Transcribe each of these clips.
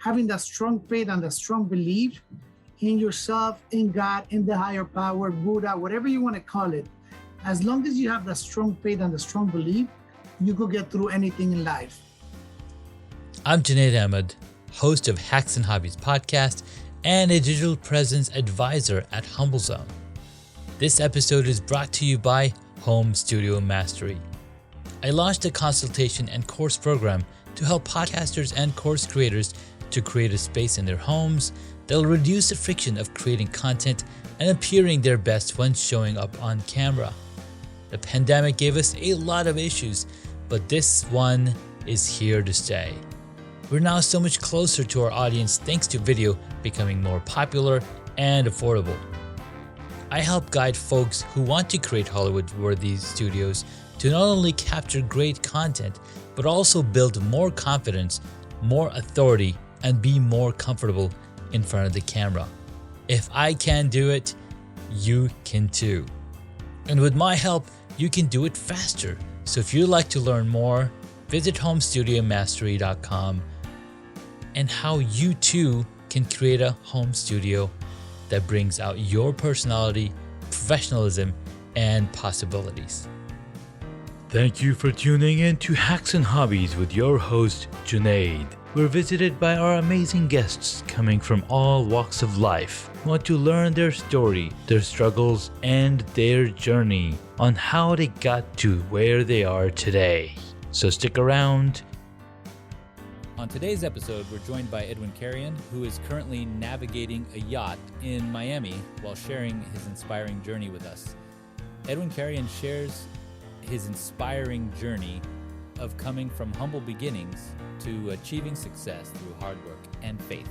having that strong faith and that strong belief in yourself, in God, in the higher power, Buddha, whatever you want to call it. As long as you have that strong faith and the strong belief, you could get through anything in life. I'm Junaid Ahmed, host of Hacks and Hobbies podcast and a digital presence advisor at HumbleZone. This episode is brought to you by Home Studio Mastery. I launched a consultation and course program to help podcasters and course creators to create a space in their homes that'll reduce the friction of creating content and appearing their best when showing up on camera. The pandemic gave us a lot of issues, but this one is here to stay. We're now so much closer to our audience thanks to video becoming more popular and affordable. I help guide folks who want to create Hollywood-worthy studios to not only capture great content, but also build more confidence, more authority, and be more comfortable in front of the camera. If I can do it, you can too. And with my help, you can do it faster. So if you'd like to learn more, visit homestudiomastery.com and how you too can create a home studio that brings out your personality, professionalism, and possibilities. Thank you for tuning in to Hacks and Hobbies with your host, Junaid. We're visited by our amazing guests coming from all walks of life who want to learn their story, their struggles, and their journey on how they got to where they are today. So stick around. On today's episode, we're joined by Edwin Carrion, who is currently navigating a yacht in Miami while sharing his inspiring journey with us. Edwin Carrion shares his inspiring journey of coming from humble beginnings to achieving success through hard work and faith.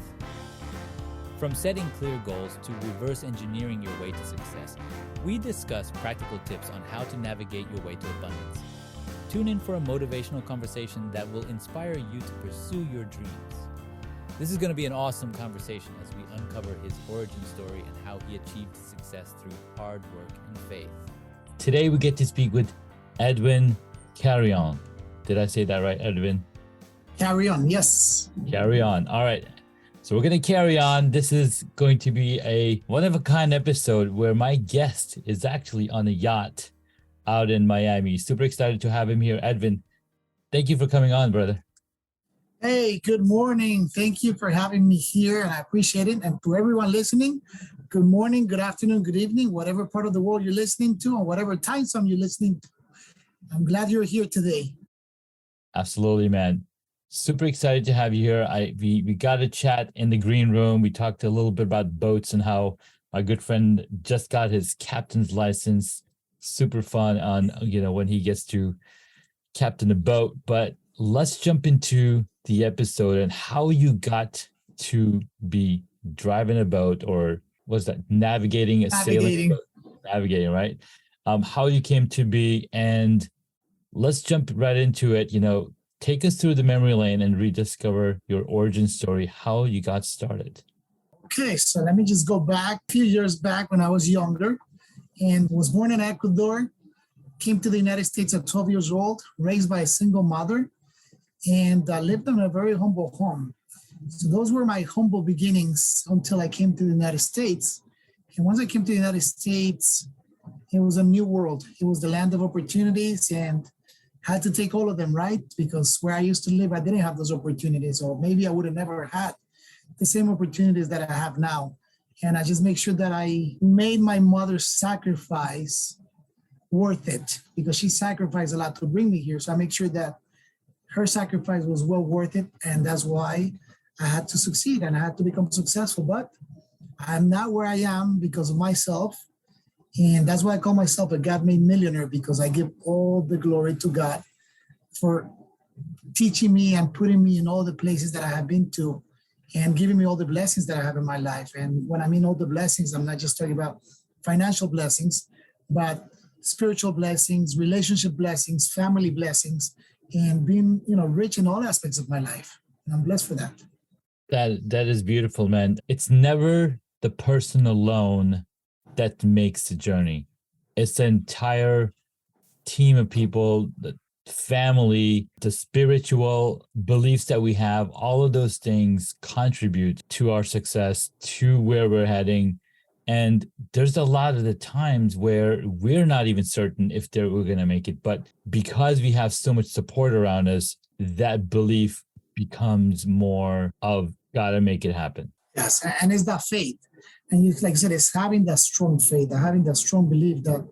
From setting clear goals to reverse engineering your way to success, we discuss practical tips on how to navigate your way to abundance. Tune in for a motivational conversation that will inspire you to pursue your dreams. This is going to be an awesome conversation as we uncover his origin story and how he achieved success through hard work and faith. Today we get to speak with Edwin Carrion. Did I say that right, Edwin? Carry on, yes. Carry on. All right. So we're going to carry on. This is going to be a one-of-a-kind episode where my guest is actually on a yacht out in Miami. Super excited to have him here. Edwin, thank you for coming on, brother. Hey, good morning. Thank you for having me here, and I appreciate it. And to everyone listening, good morning, good afternoon, good evening, whatever part of the world you're listening to and whatever time zone you're listening to. I'm glad you're here today. Absolutely, man. Super excited to have you here. We got a chat in the green room. We talked a little bit about boats and how my good friend just got his captain's license. Super fun on, when he gets to captain a boat. But let's jump into the episode and how you got to be driving a boat, or was that navigating a sailing boat? Navigating, right? How you came to be, and let's jump right into it. Take us through the memory lane and rediscover your origin story, how you got started. Okay, so let me just go back a few years back when I was younger and was born in Ecuador, came to the United States at 12 years old, raised by a single mother, and lived in a very humble home. So those were my humble beginnings until I came to the United States. And once I came to the United States, it was a new world. It was the land of opportunities, and had to take all of them, right? Because where I used to live, I didn't have those opportunities, or maybe I would have never had the same opportunities that I have now. And I just make sure that I made my mother's sacrifice worth it, because she sacrificed a lot to bring me here. So I make sure that her sacrifice was well worth it. And that's why I had to succeed and I had to become successful. But I'm not where I am because of myself. And that's why I call myself a God-made millionaire, because I give all the glory to God for teaching me and putting me in all the places that I have been to and giving me all the blessings that I have in my life. And when I mean all the blessings, I'm not just talking about financial blessings, but spiritual blessings, relationship blessings, family blessings, and being, rich in all aspects of my life. And I'm blessed for that. That is beautiful, man. It's never the person alone that makes the journey. It's the entire team of people, family, the spiritual beliefs that we have, all of those things contribute to our success, to where we're heading. And there's a lot of the times where we're not even certain if we're going to make it. But because we have so much support around us, that belief becomes more of gotta make it happen. Yes, and it's that faith. And you, like I said, it's having that strong faith, having that strong belief that,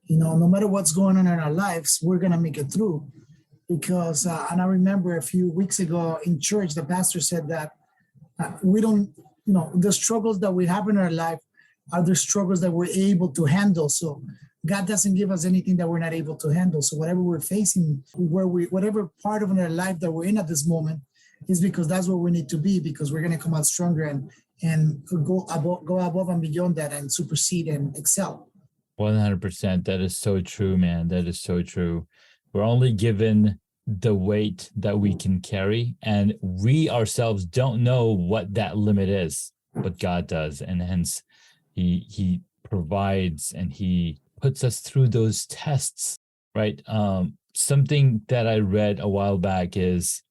no matter what's going on in our lives, we're going to make it through. Because, and I remember a few weeks ago in church, the pastor said that we don't, the struggles that we have in our life are the struggles that we're able to handle. So God doesn't give us anything that we're not able to handle. So whatever we're facing, whatever part of our life that we're in at this moment is because that's where we need to be, because we're going to come out stronger and go above and beyond that and supersede and excel. 100%. That is so true, man. That is so true. We're only given the weight that we can carry, and we ourselves don't know what that limit is, but God does. And hence he provides and he puts us through those tests, right? Something that I read a while back is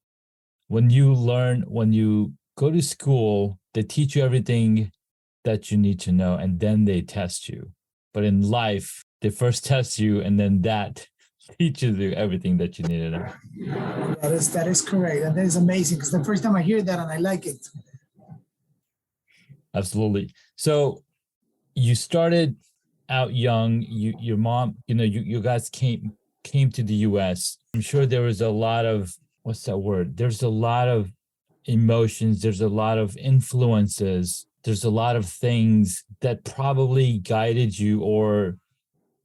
when you go to school, they teach you everything that you need to know, and then they test you. But in life, they first test you, and then that teaches you everything that you need to know. That is correct. And that is amazing, because the first time I hear that, and I like it. Absolutely. So you started out young. Your mom, you guys came to the US. I'm sure there was a lot of, what's that word? There's a lot of emotions. There's a lot of influences. There's a lot of things that probably guided you or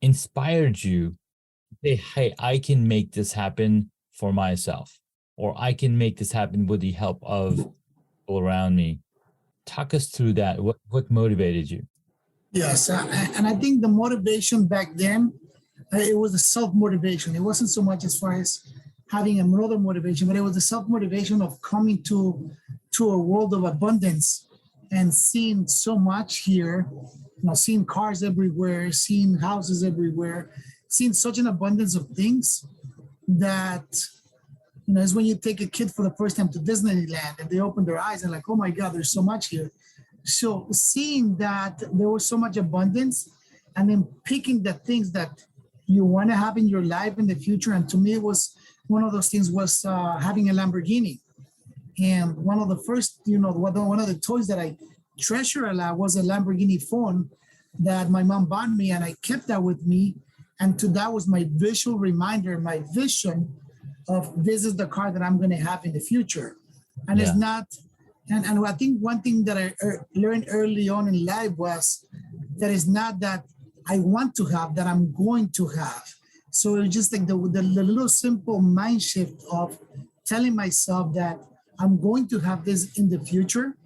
inspired you to say, hey, I can make this happen for myself, or I can make this happen with the help of people around me. Talk us through that. What motivated you? Yes, and I think the motivation back then, it was a self-motivation. It wasn't so much as far as having another motivation, but it was the self-motivation of coming to a world of abundance and seeing so much here, seeing cars everywhere, seeing houses everywhere, seeing such an abundance of things that, it's when you take a kid for the first time to Disneyland and they open their eyes and like, oh my God, there's so much here. So seeing that there was so much abundance and then picking the things that you want to have in your life in the future. And to me, it was one of those things was having a Lamborghini. And one of the first, one of the toys that I treasure a lot was a Lamborghini phone that my mom bought me, and I kept that with me. And that was my visual reminder, my vision of this is the car that I'm going to have in the future. And It's not, and I think one thing that I learned early on in life was that it's not that I want to have, that I'm going to have. So it's just like the little simple mind shift of telling myself that I'm going to have this in the future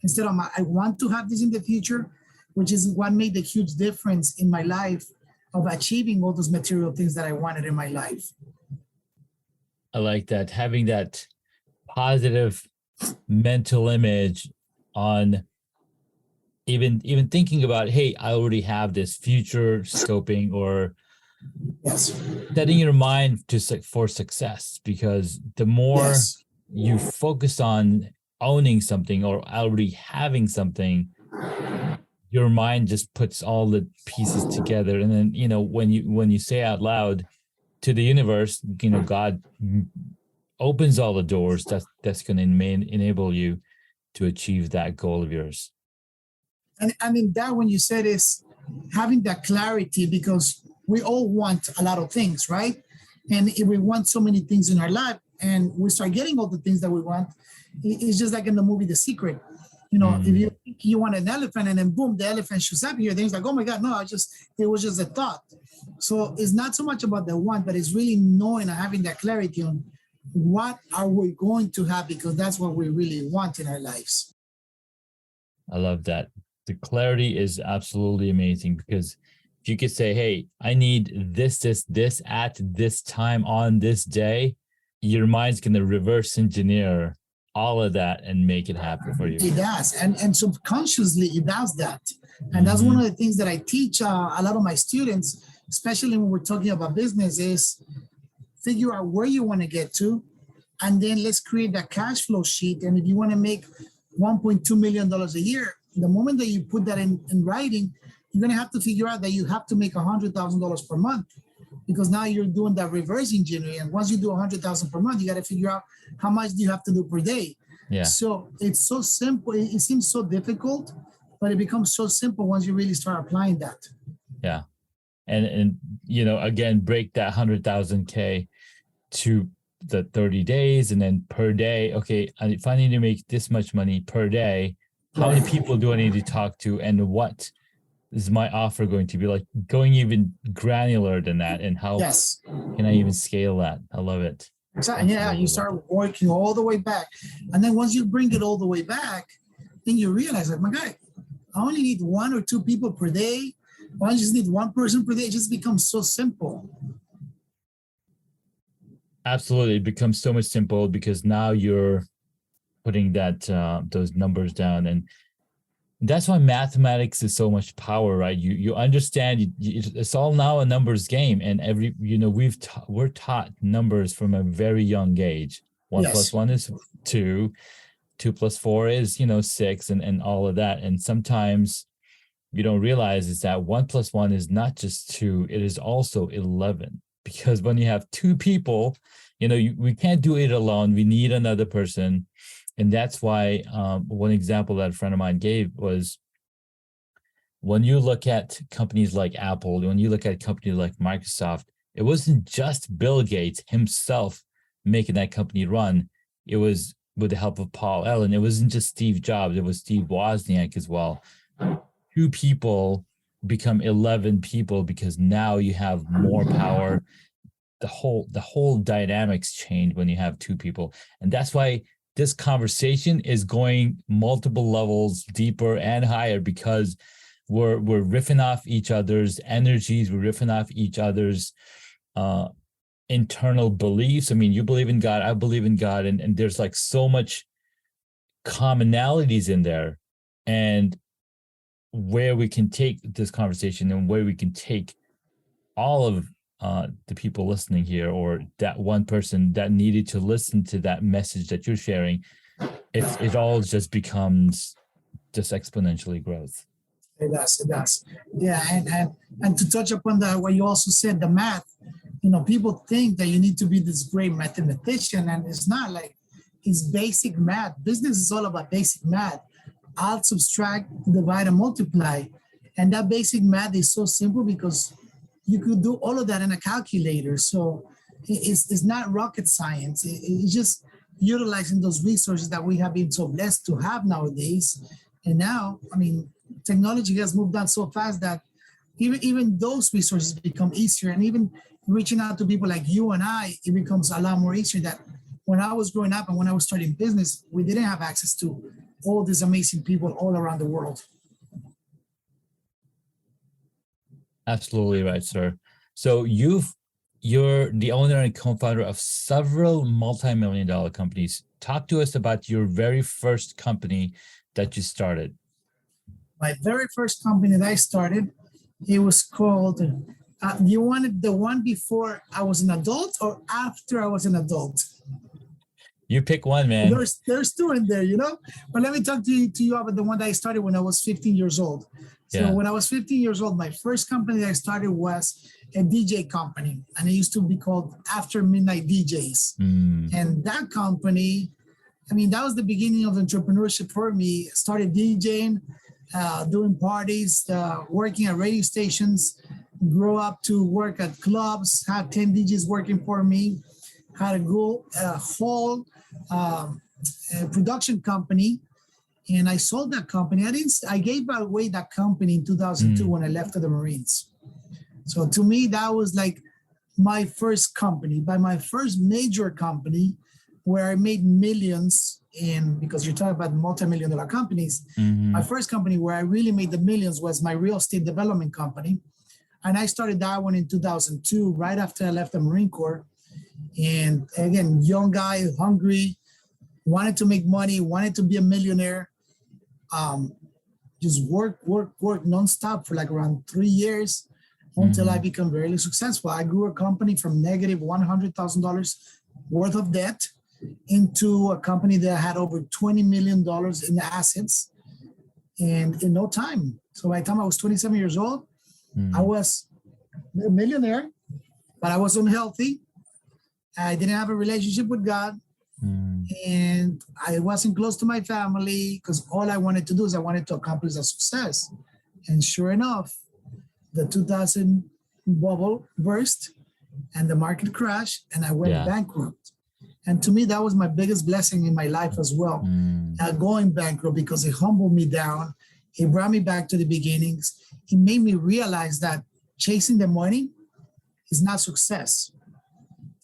instead of I want to have this in the future, which is what made the huge difference in my life of achieving all those material things that I wanted in my life. I like that, having that positive mental image on even thinking about, hey, I already have this, future scoping or setting your mind for success, because the more you focus on owning something or already having something, your mind just puts all the pieces together. And then, when you say out loud to the universe, God opens all the doors that's going to enable you to achieve that goal of yours. And I mean, that when you said is having that clarity, because we all want a lot of things, right? And if we want so many things in our life and we start getting all the things that we want, it's just like in the movie The Secret. If you think you want an elephant and then boom, the elephant shows up here, then it's like, oh my God, no, it was just a thought. So it's not so much about the want, but it's really knowing and having that clarity on what are we going to have, because that's what we really want in our lives. I love that. The clarity is absolutely amazing, because if you could say, hey, I need this at this time on this day, your mind's going to reverse engineer all of that and make it happen for you. It does. And subconsciously it does that. And that's one of the things that I teach a lot of my students, especially when we're talking about business, is figure out where you want to get to, and then let's create that cash flow sheet. And if you want to make $1.2 million a year, the moment that you put that in writing, you're going to have to figure out that you have to make $100,000 per month, because now you're doing that reverse engineering. And once you do $100,000 per month, you got to figure out how much do you have to do per day. Yeah. So it's so simple. It seems so difficult, but it becomes so simple once you really start applying that. Yeah. And again, break that 100,000 K to the 30 days, and then per day. Okay, if I need to make this much money per day, how many people do I need to talk to, and what is my offer going to be? Like, going even granular than that, and how can I even scale that? I love it. Exactly. Yeah, you start working all the way back, and then once you bring it all the way back, then you realize, like, my guy, I only need 1 or 2 people per day. I just need 1 person per day. It just becomes so simple. Absolutely, it becomes so much simple because now you're putting that those numbers down, and that's why mathematics is so much power, right? You understand it's all now a numbers game, and we're taught numbers from a very young age. 1 plus 1 is 2, 2 plus 4 is 6, and all of that. And sometimes you don't realize is that 1 plus 1 is not just 2; it is also 11. Because when you have 2 people, we can't do it alone. We need another person. And that's why one example that a friend of mine gave was, when you look at companies like Apple, when you look at companies like Microsoft, it wasn't just Bill Gates himself making that company run. It was with the help of Paul Allen. It wasn't just Steve Jobs. It was Steve Wozniak as well. 2 people become 11 people because now you have more power. The whole dynamics change when you have 2 people. And that's why this conversation is going multiple levels deeper and higher, because we're riffing off each other's energies. We're riffing off each other's internal beliefs. I mean, you believe in God, I believe in God, and there's like so much commonalities in there, and where we can take this conversation and where we can take all of the people listening here, or that one person that needed to listen to that message that you're sharing, it all just becomes just exponentially growth. It does. Yeah, and to touch upon that, what you also said, the math, people think that you need to be this great mathematician, and it's not. Like, it's basic math. Business is all about basic math. Add, subtract, divide, and multiply. And that basic math is so simple because you could do all of that in a calculator. So it's not rocket science. It's just utilizing those resources that we have been so blessed to have nowadays. And now, I mean, technology has moved on so fast that even those resources become easier. And even reaching out to people like you and I, it becomes a lot more easier. That when I was growing up and when I was starting business, we didn't have access to all these amazing people all around the world. Absolutely right, sir. So you're the owner and co-founder of several multi-million-dollar companies. Talk to us about your very first company that you started. My very first company that I started, it was called, you wanted the one before I was an adult or after I was an adult? You pick one, man. There's 2 in there, But let me talk to you about the one that I started when I was 15 years old. So when I was 15 years old, my first company that I started was a DJ company, and it used to be called After Midnight DJs. And that company, I mean, that was the beginning of entrepreneurship for me. Started DJing, doing parties, working at radio stations, grew up to work at clubs, had 10 DJs working for me, had a whole production company. And I sold that company. I gave away that company in 2002 when I left the Marines. So to me, that was like my first company, but my first major company where I made millions in, because you're talking about multi-million-dollar companies. My first company where I really made the millions was my real estate development company. And I started that one in 2002, right after I left the Marine Corps. And again, young guy, hungry, wanted to make money, wanted to be a millionaire. Just work nonstop for like around 3 years. until I become very successful. I grew a company from negative $100,000 worth of debt into a company that had over $20 million in assets, and in no time. So by the time I was 27 years old, I was a millionaire, but I was unhealthy. I didn't have a relationship with God, and I wasn't close to my family, because all I wanted to do is I wanted to accomplish a success. And sure enough, the 2000 bubble burst and the market crashed, and I went bankrupt. And to me, that was my biggest blessing in my life as well. Going bankrupt, because it humbled me down. It brought me back to the beginnings. It made me realize that chasing the money is not success.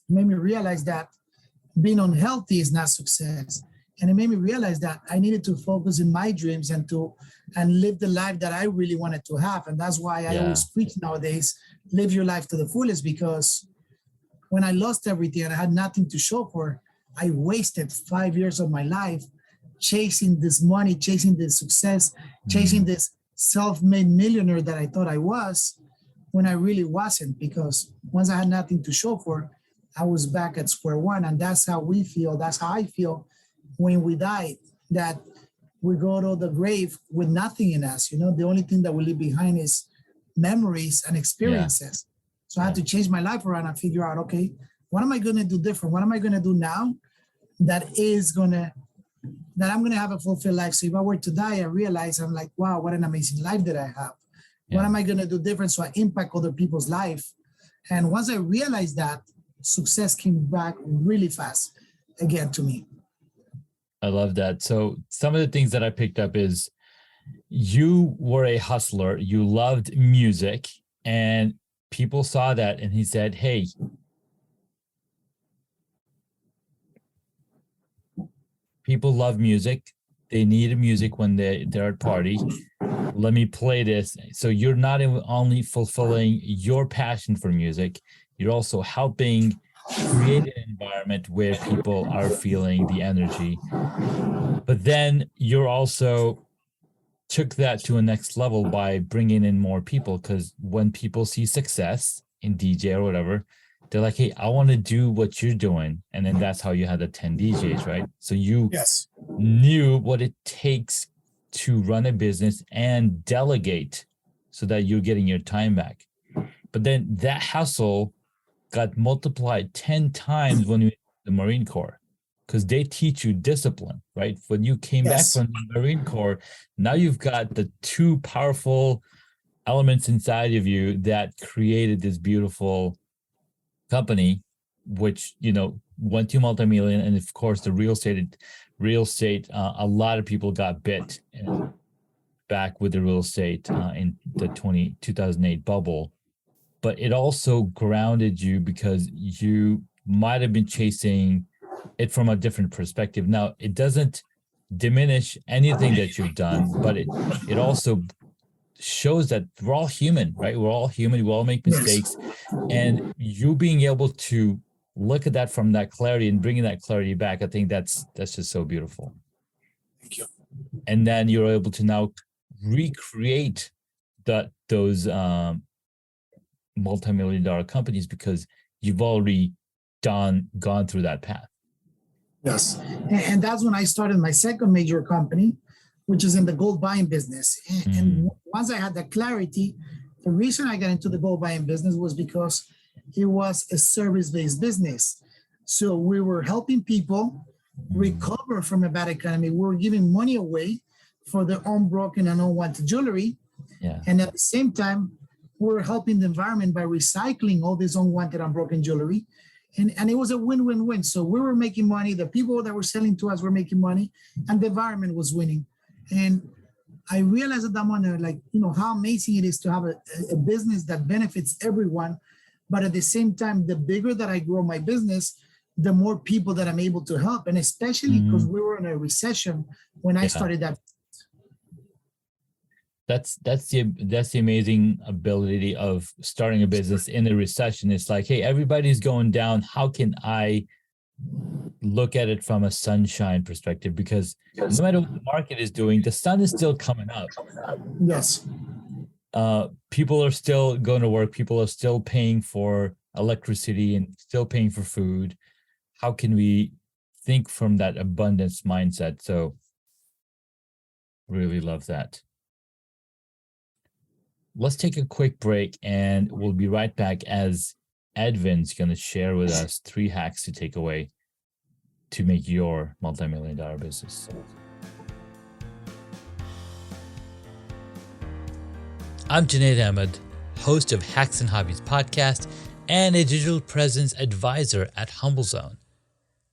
It made me realize that being unhealthy is not success. And it made me realize that I needed to focus in my dreams and live the life that I really wanted to have. And that's why I always preach nowadays, live your life to the fullest, because when I lost everything and I had nothing to show for, I wasted 5 years of my life chasing this money, chasing this success, chasing this self-made millionaire that I thought I was, when I really wasn't, because once I had nothing to show for, I was back at square one. And that's how we feel. That's how I feel when we die, that we go to the grave with nothing in us. You know, the only thing that we leave behind is memories and experiences. So I had to change my life around and figure out, okay, what am I going to do different? What am I going to do now that I'm going to have a fulfilled life? So if I were to die, I realize I'm like, wow, what an amazing life that I have. What am I going to do different so I impact other people's life? And once I realized that, success came back really fast again to me. I love that. So some of the things that I picked up is you were a hustler. You loved music, and people saw that, and he said, hey, people love music. They need music when they're at party. Let me play this. So you're not only fulfilling your passion for music, you're also helping create an environment where people are feeling the energy. But then you're also took that to a next level by bringing in more people, because when people see success in DJ or whatever, they're like, hey, I want to do what you're doing. And then that's how you had the 10 DJs, right? So you knew what it takes to run a business and delegate so that you're getting your time back. But then that hustle got multiplied 10 times when you were in the Marine Corps, because they teach you discipline, right? When you came back from the Marine Corps, now you've got the two powerful elements inside of you that created this beautiful company, which, you know, went to multi-million. And of course, the real estate, a lot of people got bit back with the real estate in the 2008 bubble. But it also grounded you because you might have been chasing it from a different perspective. Now, it doesn't diminish anything that you've done, but it also shows that we're all human, right? We're all human. We all make mistakes. And you being able to look at that from that clarity and bringing that clarity back, I think that's just so beautiful. Thank you. And then you're able to now recreate those multi-million-dollar companies because you've already gone through that path. Yes. And that's when I started my second major company, which is in the gold buying business. And once I had that clarity, the reason I got into the gold buying business was because it was a service-based business. So we were helping people recover from a bad economy. We were giving money away for their unbroken and unwanted jewelry. Yeah. And at the same time, we were helping the environment by recycling all this unwanted, unbroken jewelry. And it was a win-win-win. So we were making money, the people that were selling to us were making money, and the environment was winning. And I realized at that moment, like, you know, how amazing it is to have a business that benefits everyone. But at the same time, the bigger that I grow my business, the more people that I'm able to help. And especially because we were in a recession when I started that. That's the amazing ability of starting a business in a recession. It's like, hey, everybody's going down. How can I look at it from a sunshine perspective? Because no matter what the market is doing, the sun is still coming up. Yes. people are still going to work. People are still paying for electricity and still paying for food. How can we think from that abundance mindset? So really love that. Let's take a quick break and we'll be right back as Edwin's going to share with us 3 hacks to take away to make your multi-million-dollar business. I'm Junaid Ahmed, host of Hacks and Hobbies podcast and a digital presence advisor at HumbleZone.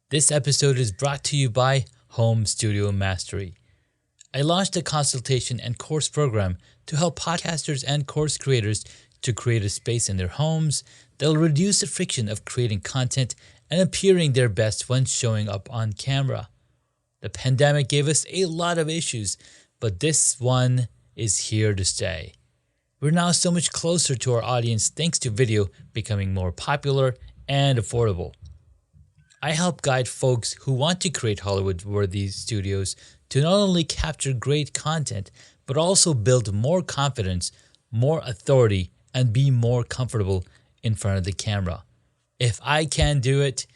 This episode is brought to you by Home Studio Mastery. I launched a consultation and course program to help podcasters and course creators to create a space in their homes that'll reduce the friction of creating content and appearing their best when showing up on camera. The pandemic gave us a lot of issues, but this one is here to stay. We're now so much closer to our audience thanks to video becoming more popular and affordable. I help guide folks who want to create Hollywood-worthy studios to not only capture great content, but also build more confidence, more authority, and be more comfortable in front of the camera. If I can do it,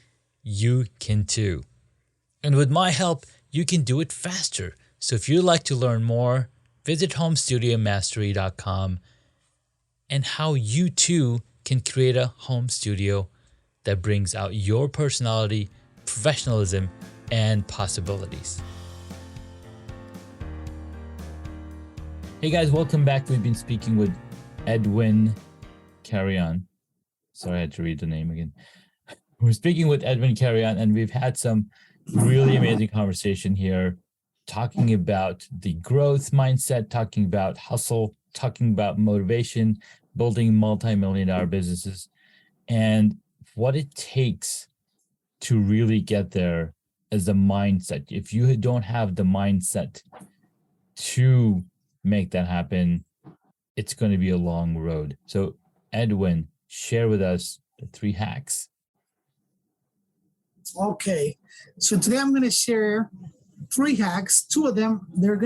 you can too. And with my help, you can do it faster. So if you'd like to learn more, visit homestudiomastery.com and how you too can create a home studio that brings out your personality, professionalism, and possibilities. Hey guys, welcome back. We've been speaking with Edwin Carrion. Sorry, I had to read the name again. We're speaking with Edwin Carrion, and we've had some really amazing conversation here, talking about the growth mindset, talking about hustle, talking about motivation, building multi-million-dollar businesses, and what it takes to really get there as a mindset. If you don't have the mindset to make that happen, it's going to be a long road. So Edwin, share with us the 3 hacks. Okay, so today I'm going to share 3 hacks. 2 of them, they're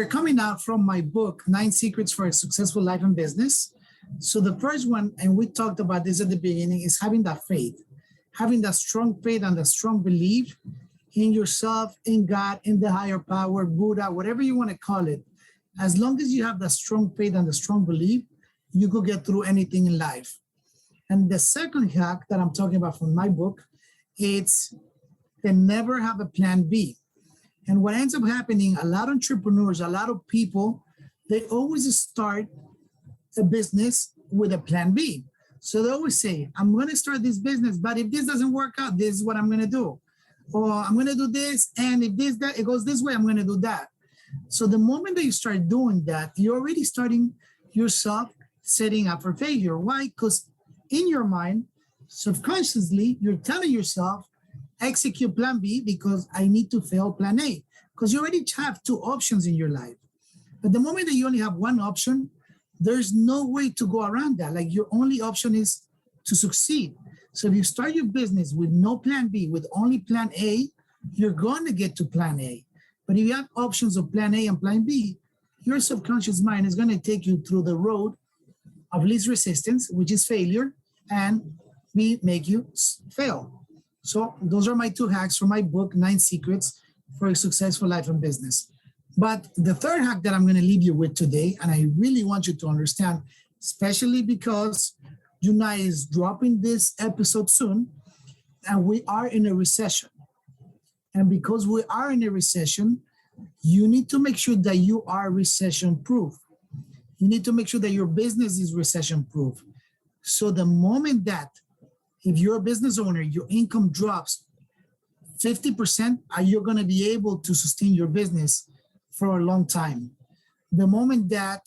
coming out from my book, 9 Secrets for a Successful Life and Business. So the first one, and we talked about this at the beginning, is having that faith, having that strong faith and that strong belief in yourself, in God, in the higher power, Buddha, whatever you want to call it. As long as you have that strong faith and the strong belief, you could get through anything in life. And the second hack that I'm talking about from my book, it's to never have a plan B. And what ends up happening, a lot of entrepreneurs, a lot of people, they always start a business with a plan B. So they always say, I'm going to start this business, but if this doesn't work out, this is what I'm going to do. Or I'm going to do this, and if it goes this way, I'm going to do that. So the moment that you start doing that, you're already starting yourself setting up for failure. Why? Because in your mind, subconsciously, you're telling yourself, execute plan B because I need to fail plan A. Because you already have 2 options in your life. But the moment that you only have 1 option, there's no way to go around that. Like, your only option is to succeed. So if you start your business with no plan B, with only plan A, you're going to get to plan A. But if you have options of plan A and plan B, your subconscious mind is going to take you through the road of least resistance, which is failure, and make you fail. So those are my 2 hacks from my book, 9 Secrets for a Successful Life and Business. But the third hack that I'm going to leave you with today, and I really want you to understand, especially because Junai is dropping this episode soon, and we are in a recession. And because we are in a recession, you need to make sure that you are recession-proof. You need to make sure that your business is recession-proof. So the moment that, if you're a business owner, your income drops 50%, you're going to be able to sustain your business for a long time. The moment that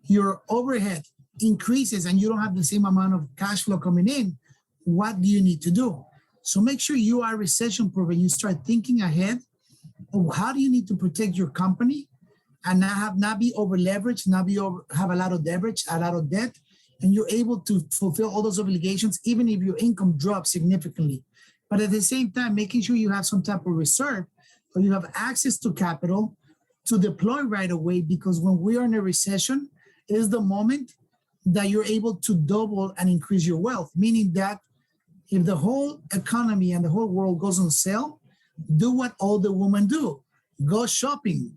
your overhead increases and you don't have the same amount of cash flow coming in, what do you need to do? So make sure you are recession-proof and you start thinking ahead of how do you need to protect your company and not be over-leveraged, have a lot of leverage, a lot of debt, and you're able to fulfill all those obligations even if your income drops significantly. But at the same time, making sure you have some type of reserve or you have access to capital to deploy right away, because when we are in a recession, is the moment that you're able to double and increase your wealth, meaning that if the whole economy and the whole world goes on sale, do what all the women do, go shopping.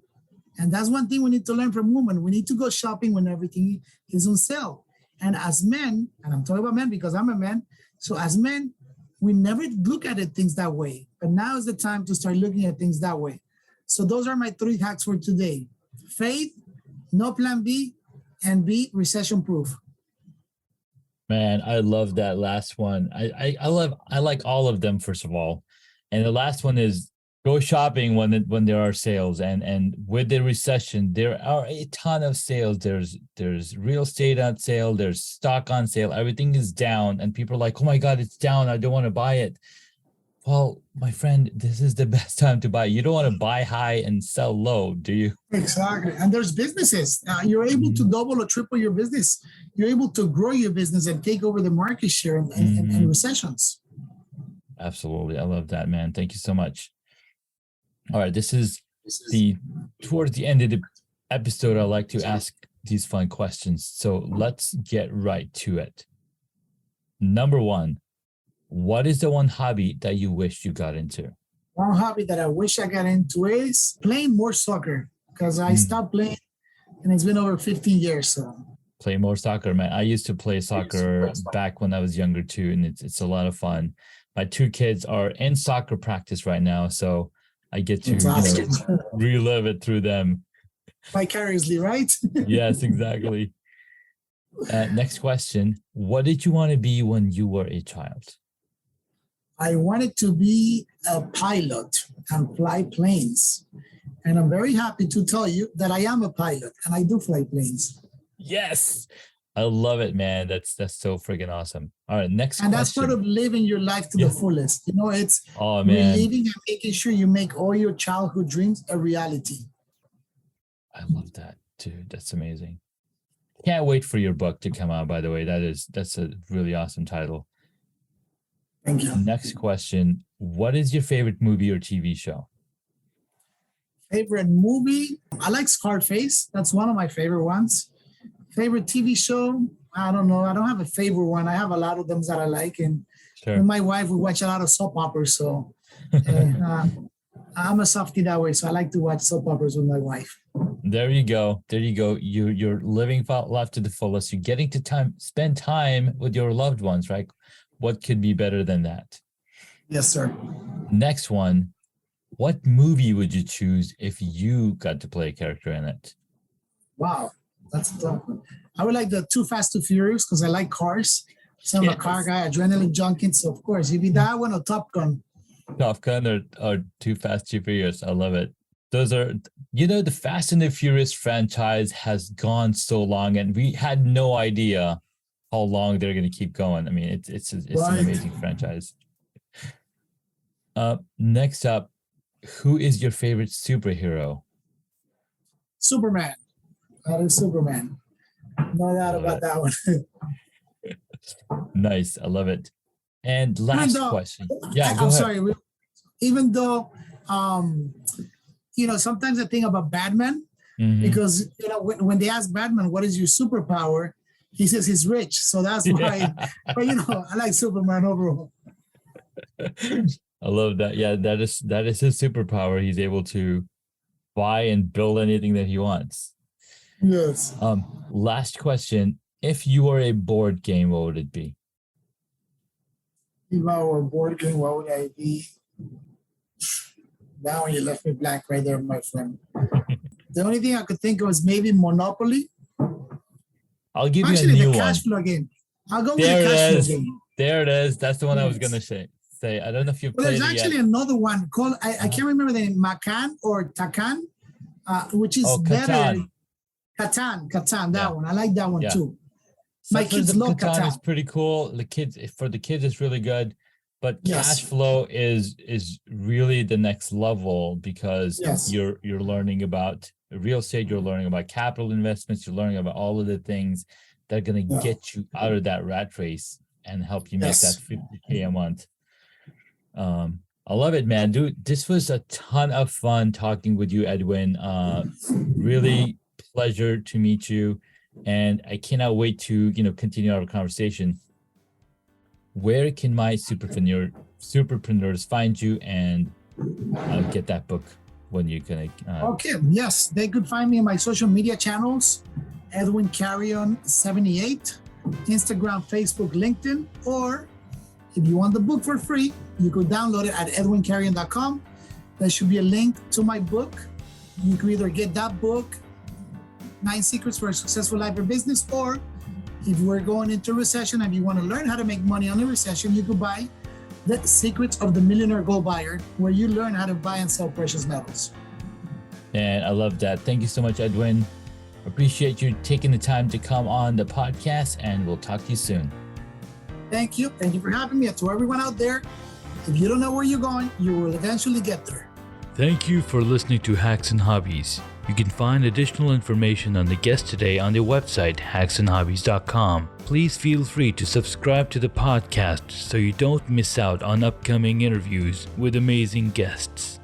And that's one thing we need to learn from women. We need to go shopping when everything is on sale. And as men, and I'm talking about men because I'm a man, so as men, we never look at it things that way. But now is the time to start looking at things that way. So those are my 3 hacks for today. Faith, no plan B, and B, recession proof. Man, I love that last one. I like all of them, first of all. And the last one is go shopping when there are sales. And with the recession, there are a ton of sales. There's real estate on sale, there's stock on sale, everything is down, and people are like, oh my God, it's down, I don't want to buy it. Well, my friend, this is the best time to buy. You don't want to buy high and sell low, do you? Exactly. And there's businesses. You're able to double or triple your business. You're able to grow your business and take over the market share in recessions. Absolutely. I love that, man. Thank you so much. All right. This is towards the end of the episode. I like to ask these fun questions. So let's get right to it. Number 1. What is the one hobby that you wish you got into? One hobby that I wish I got into is playing more soccer, because I stopped playing and it's been over 15 years. So play more soccer, man. I used to play soccer back when I was younger too, and it's a lot of fun. My 2 kids are in soccer practice right now, so I get to relive it through them. Vicariously, right? Yes, exactly. Next question. What did you want to be when you were a child? I wanted to be a pilot and fly planes. And I'm very happy to tell you that I am a pilot and I do fly planes. Yes. I love it, man. That's so freaking awesome. All right, next question. And that's part of living your life to the fullest. You know, it's reliving and making sure you make all your childhood dreams a reality. I love that, dude. That's amazing. Can't wait for your book to come out, by the way. That's a really awesome title. Thank you. Next question. What is your favorite movie or TV show? Favorite movie? I like Scarface. That's one of my favorite ones. Favorite TV show? I don't know. I don't have a favorite one. I have a lot of them that I like. And with my wife, we watch a lot of soap operas. So I'm a softie that way. So I like to watch soap operas with my wife. There you go. You're living life to the fullest. You're getting to spend time with your loved ones, right? What could be better than that? Yes, sir. Next one. What movie would you choose if you got to play a character in it? Wow, that's a tough one. I would like the Too Fast, Too Furious because I like cars. So I'm a car guy, adrenaline junkie. So of course, it'd be that one or Top Gun. Top Gun or Too Fast, Too Furious. I love it. Those are, the Fast and the Furious franchise has gone so long, and we had no idea how long they're going to keep going. I mean, it's an amazing franchise. Next up, who is your favorite superhero? Superman. That is Superman. No doubt about that one. Nice. I love it. And last question. Yeah, I'm sorry. Even though, sometimes I think about Batman because, when they ask Batman, what is your superpower? He says he's rich. So that's why, but I like Superman overall. I love that. Yeah, that is his superpower. He's able to buy and build anything that he wants. Yes. Last question. If you were a board game, what would it be? If I were a board game, what would I be? Now you left me blank right there, my friend. The only thing I could think of is maybe Monopoly. I'll give you a new one. The cash flow game. I'll go with the cash flow game. There it is. That's the one I was going to say. I don't know if you played it yet. There's actually another one called, I can't remember the name, Macan or Takan, which is better. Catan, that one. I like that one too. My kids love Catan. Is pretty cool. For the kids, it's really good. But cash flow is really the next level because you're learning about real estate, you're learning about capital investments, you're learning about all of the things that are going to get you out of that rat race and help you make that $50K a month. I love it, man. Dude, this was a ton of fun talking with you, Edwin. Really pleasure to meet you. and I cannot wait to continue our conversation. Where can my superpreneurs find you and get that book when you're gonna? Okay, yes, they could find me in my social media channels, Edwin Carrion 78, Instagram, Facebook, LinkedIn, or if you want the book for free, you could download it at edwincarrion.com. There should be a link to my book. You can either get that book, 9 Secrets for a Successful Life or Business, or if we're going into recession and you want to learn how to make money on the recession, you could buy The Secrets of the Millionaire Gold Buyer, where you learn how to buy and sell precious metals. And I love that. Thank you so much, Edwin. Appreciate you taking the time to come on the podcast, and we'll talk to you soon. Thank you. Thank you for having me. And to everyone out there, if you don't know where you're going, you will eventually get there. Thank you for listening to Hacks and Hobbies. You can find additional information on the guest today on their website, hacksandhobbies.com. Please feel free to subscribe to the podcast so you don't miss out on upcoming interviews with amazing guests.